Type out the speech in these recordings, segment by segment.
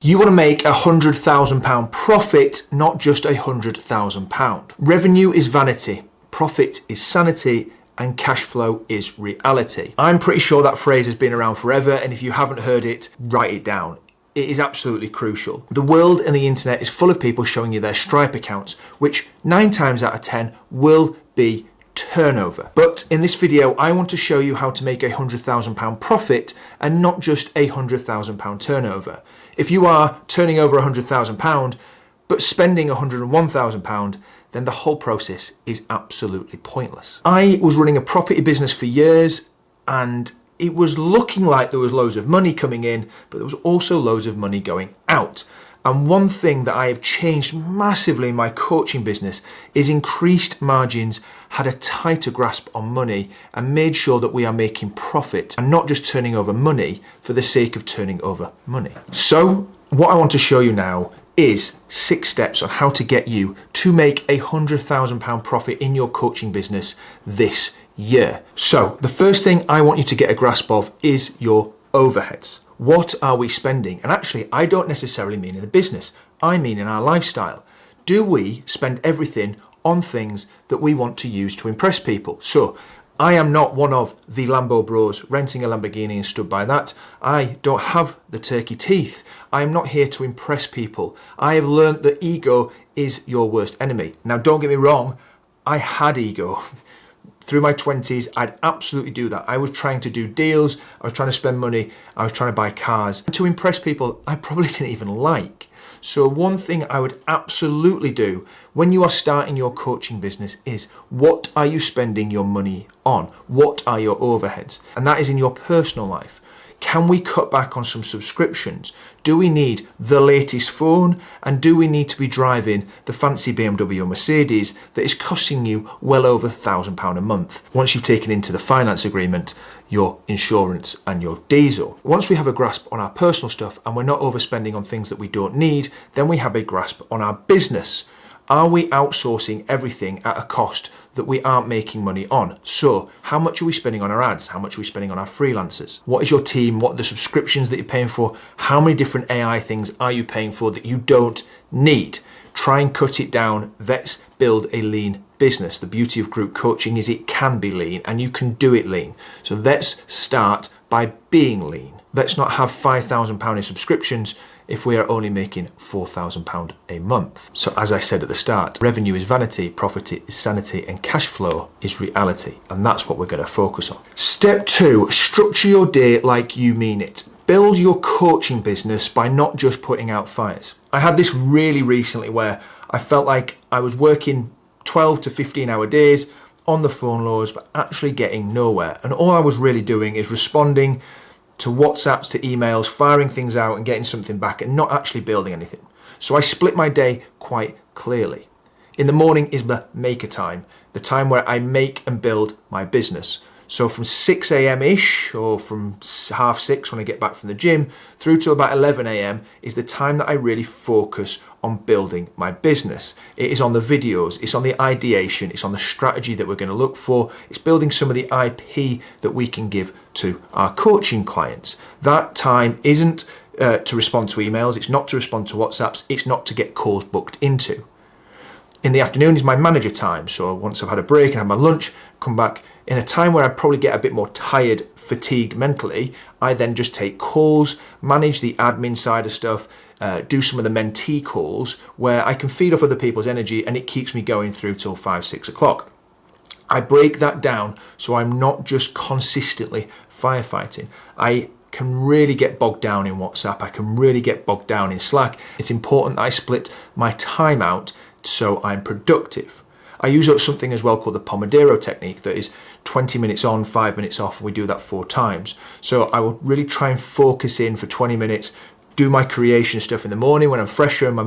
You want to make £100,000 profit, not just £100,000. Revenue is vanity, profit is sanity, and cash flow is reality. I'm pretty sure that phrase has been around forever, and if you haven't heard it, write it down. It is absolutely crucial. The world and the internet is full of people showing you their Stripe accounts, which 9 times out of 10 will be turnover. But in this video, I want to show you how to make £100,000 profit and not just £100,000 turnover. If you are turning over £100,000 but spending £101,000, then the whole process is absolutely pointless. I was running a property business for years, and it was looking like there was loads of money coming in, but there was also loads of money going out. And one thing that I have changed massively in my coaching business is increased margins, had a tighter grasp on money, and made sure that we are making profit and not just turning over money for the sake of turning over money. So what I want to show you now is 6 steps on how to get you to make £100,000 profit in your coaching business this year. So the first thing I want you to get a grasp of is your overheads. What are we spending? And actually, I don't necessarily mean in the business. I mean in our lifestyle. Do we spend everything on things that we want to use to impress people? So I am not one of the Lambo bros renting a Lamborghini and stood by that. I don't have the turkey teeth. I am not here to impress people. I have learned that ego is your worst enemy. Now, don't get me wrong. I had ego. Through my 20s, I'd absolutely do that. I was trying to do deals, I was trying to spend money, I was trying to buy cars. And to impress people I probably didn't even like. So one thing I would absolutely do when you are starting your coaching business is, what are you spending your money on? What are your overheads? And that is in your personal life. Can we cut back on some subscriptions? Do we need the latest phone? And do we need to be driving the fancy BMW or Mercedes that is costing you well over £1,000 a month? Once you've taken into the finance agreement your insurance and your diesel. Once we have a grasp on our personal stuff and we're not overspending on things that we don't need, then we have a grasp on our business. Are we outsourcing everything at a cost that we aren't making money on? So how much are we spending on our ads? How much are we spending on our freelancers? What is your team? What are the subscriptions that you're paying for? How many different AI things are you paying for that you don't need? Try and cut it down. Let's build a lean business. The beauty of group coaching is it can be lean and you can do it lean. So let's start by being lean. Let's not have £5,000 in subscriptions if we are only making £4,000 a month. So as I said at the start, revenue is vanity, profit is sanity, and cash flow is reality. And that's what we're going to focus on. Step 2, structure your day like you mean it. Build your coaching business by not just putting out fires. I had this really recently where I felt like I was working 12 to 15 hour days on the phone loads, but actually getting nowhere. And all I was really doing is responding to WhatsApps, to emails, firing things out and getting something back and not actually building anything. So I split my day quite clearly. In the morning is the maker time, the time where I make and build my business. So from 6 a.m.-ish or from 6:30 when I get back from the gym through to about 11 a.m. is the time that I really focus on building my business. It is on the videos, it's on the ideation, it's on the strategy that we're going to look for, it's building some of the IP that we can give to our coaching clients. That time isn't to respond to emails, it's not to respond to WhatsApps, it's not to get calls booked into. In the afternoon is my manager time. So once I've had a break and had my lunch, come back in a time where I probably get a bit more tired, fatigued mentally, I then just take calls, manage the admin side of stuff, do some of the mentee calls where I can feed off other people's energy and it keeps me going through till 5-6 o'clock. I break that down so I'm not just consistently firefighting. I can really get bogged down in WhatsApp. I can really get bogged down in Slack. It's important that I split my time out so I'm productive. I use something as well called the Pomodoro technique that is 20 minutes on, 5 minutes off, and we do that 4 times. So I will really try and focus in for 20 minutes, do my creation stuff in the morning when I'm fresher and my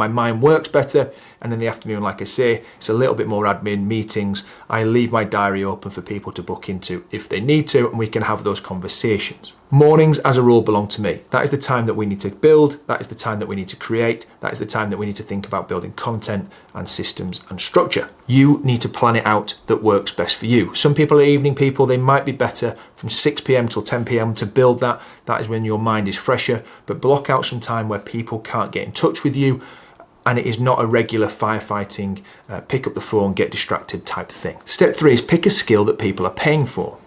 mind works better, and in the afternoon, like I say, it's a little bit more admin, meetings. I leave my diary open for people to book into if they need to, and we can have those conversations. Mornings, as a rule, belong to me. That is the time that we need to build. That is the time that we need to create. That is the time that we need to think about building content and systems and structure. You need to plan it out that works best for you. Some people are evening people. They might be better from 6 p.m. till 10 p.m. to build that. That is when your mind is fresher. But block out some time where people can't get in touch with you, and it is not a regular firefighting, pick up the phone, get distracted type thing. Step 3 is pick a skill that people are paying for.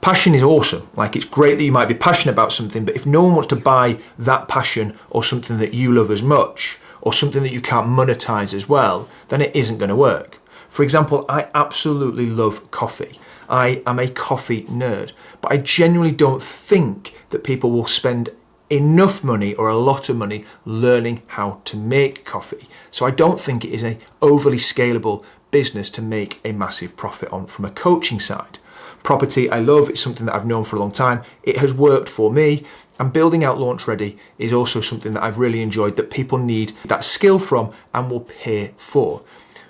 Passion is awesome. Like, it's great that you might be passionate about something, but if no one wants to buy that passion or something that you love as much, or something that you can't monetize as well, then it isn't going to work. For example, I absolutely love coffee. I am a coffee nerd, but I genuinely don't think that people will spend enough money or a lot of money learning how to make coffee. So I don't think it is an overly scalable business to make a massive profit on from a coaching side. Property, I love. It's something that I've known for a long time. It has worked for me. And building out Launch Ready is also something that I've really enjoyed, that people need that skill from and will pay for.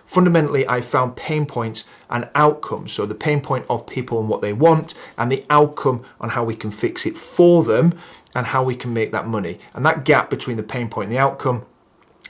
Fundamentally, I found pain points and outcomes. So the pain point of people and what they want, and the outcome on how we can fix it for them and how we can make that money. And that gap between the pain point and the outcome,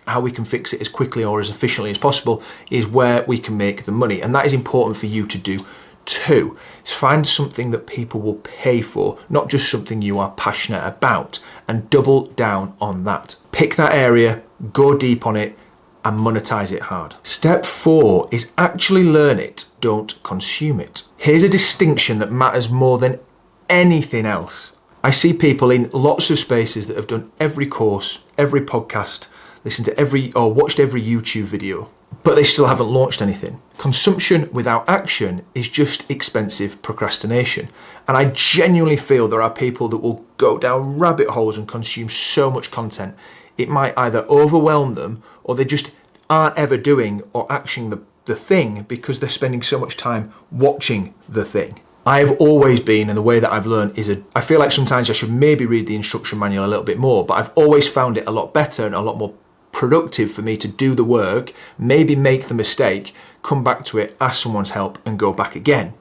how we can fix it as quickly or as efficiently as possible, is where we can make the money. And that is important for you to do too. Is find something that people will pay for, not just something you are passionate about, and double down on that. Pick that area, go deep on it, and monetize it hard. Step 4 is actually learn it, don't consume it. Here's a distinction that matters more than anything else. I see people in lots of spaces that have done every course, every podcast, listened to every or watched every YouTube video, but they still haven't launched anything. Consumption without action is just expensive procrastination. And I genuinely feel there are people that will go down rabbit holes and consume so much content. It might either overwhelm them, or they just aren't ever doing or actioning the thing because they're spending so much time watching the thing. I've always been, and the way that I've learned is I feel like sometimes I should maybe read the instruction manual a little bit more, but I've always found it a lot better and a lot more productive for me to do the work, maybe make the mistake, come back to it, ask someone's help, and go back again.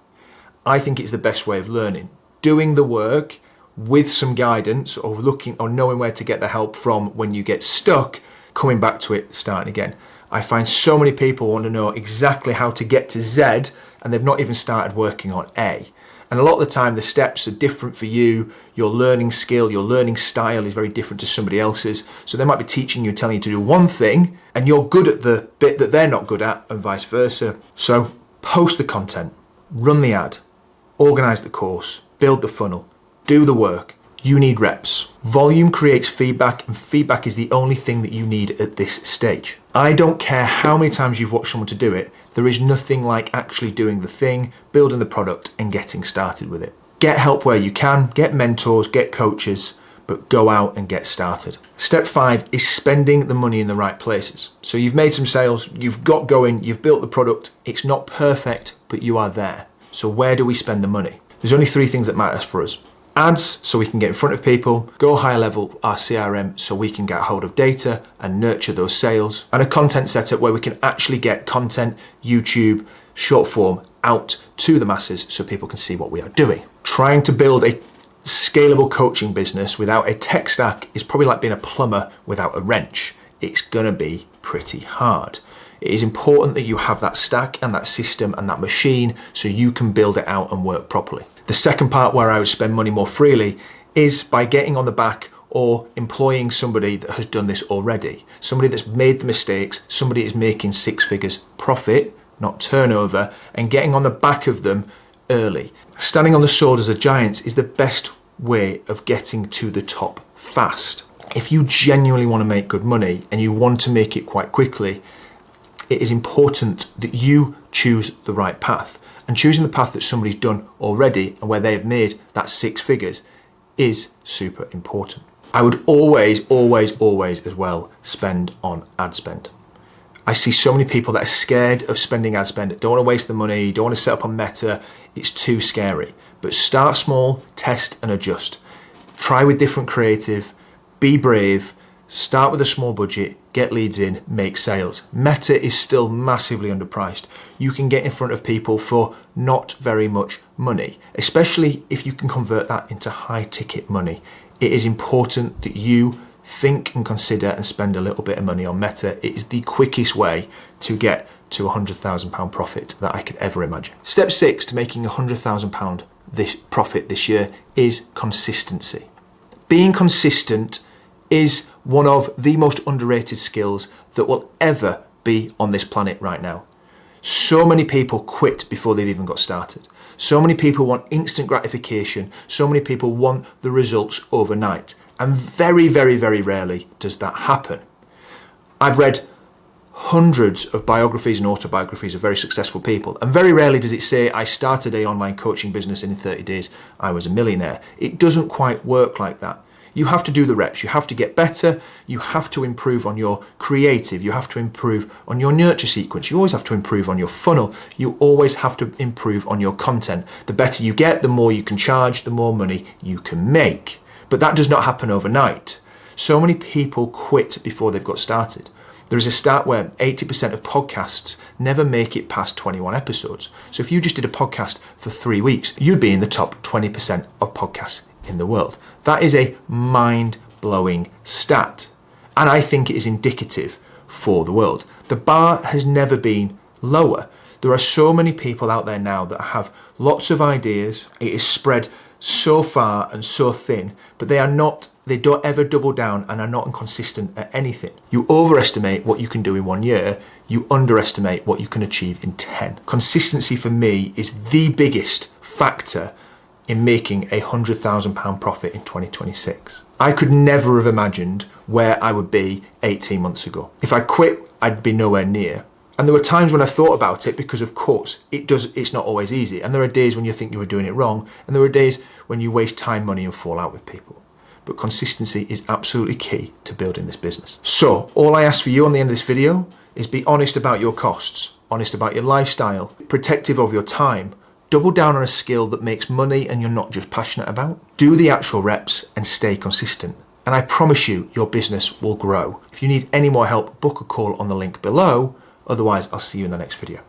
I think it's the best way of learning. Doing the work with some guidance, or looking or knowing where to get the help from when you get stuck, coming back to it, starting again. I find so many people want to know exactly how to get to Z, and they've not even started working on A. And a lot of the time the steps are different for you. Your learning skill, your learning style is very different to somebody else's. So they might be teaching you and telling you to do one thing, and you're good at the bit that they're not good at, and vice versa. So post the content, run the ad, organize the course, build the funnel, do the work. You need reps. Volume creates feedback, and feedback is the only thing that you need at this stage. I don't care how many times you've watched someone to do it, there is nothing like actually doing the thing, building the product, and getting started with it. Get help where you can, get mentors, get coaches, but go out and get started. Step 5 is spending the money in the right places. So you've made some sales, you've got going, you've built the product, it's not perfect, but you are there. So where do we spend the money? There's only 3 things that matter for us. Ads, so we can get in front of people, go higher level our CRM so we can get hold of data and nurture those sales, and a content setup where we can actually get content, YouTube, short form out to the masses so people can see what we are doing. Trying to build a scalable coaching business without a tech stack is probably like being a plumber without a wrench. It's gonna be pretty hard. It is important that you have that stack and that system and that machine so you can build it out and work properly. The second part where I would spend money more freely is by getting on the back or employing somebody that has done this already. Somebody that's made the mistakes, somebody is making 6 figures profit, not turnover, and getting on the back of them early. Standing on the shoulders of giants is the best way of getting to the top fast. If you genuinely want to make good money and you want to make it quite quickly, it is important that you choose the right path. And choosing the path that somebody's done already and where they've made that 6 figures is super important. I would always as well spend on ad spend. I see so many people that are scared of spending ad spend, don't want to waste the money, don't want to set up on Meta, it's too scary. But start small, test and adjust. Try with different creative, be brave, Start with a small budget, get leads in, make sales. Meta is still massively underpriced. You can get in front of people for not very much money, especially if you can convert that into high ticket money. It is important that you think and consider and spend a little bit of money on Meta. It is the quickest way to get to £100,000 profit that I could ever imagine. Step 6 to making £100,000 profit this year is consistency. Being consistent is one of the most underrated skills that will ever be on this planet right now. So many people quit before they've even got started. So many people want instant gratification. So many people want the results overnight. And very, very, very rarely does that happen. I've read hundreds of biographies and autobiographies of very successful people, and very rarely does it say, I started an online coaching business and in 30 days I was a millionaire. It doesn't quite work like that. You have to do the reps, you have to get better, you have to improve on your creative, you have to improve on your nurture sequence, you always have to improve on your funnel, you always have to improve on your content. The better you get, the more you can charge, the more money you can make. But that does not happen overnight. So many people quit before they've got started. There is a stat where 80% of podcasts never make it past 21 episodes. So if you just did a podcast for 3 weeks, you'd be in the top 20% of podcasts in the world. That is a mind-blowing stat. And I think it is indicative for the world. The bar has never been lower. There are so many people out there now that have lots of ideas. It is spread so far and so thin, but they don't ever double down and are not inconsistent at anything. You overestimate what you can do in 1 year, you underestimate what you can achieve in 10. Consistency for me is the biggest factor in making a £100,000 profit in 2026. I could never have imagined where I would be 18 months ago. If I quit, I'd be nowhere near. And there were times when I thought about it because, of course, it's not always easy. And there are days when you think you were doing it wrong. And there are days when you waste time, money, and fall out with people. But consistency is absolutely key to building this business. So all I ask for you on the end of this video is be honest about your costs, honest about your lifestyle, protective of your time, double down on a skill that makes money and you're not just passionate about. Do the actual reps and stay consistent. And I promise you, your business will grow. If you need any more help, book a call on the link below. Otherwise, I'll see you in the next video.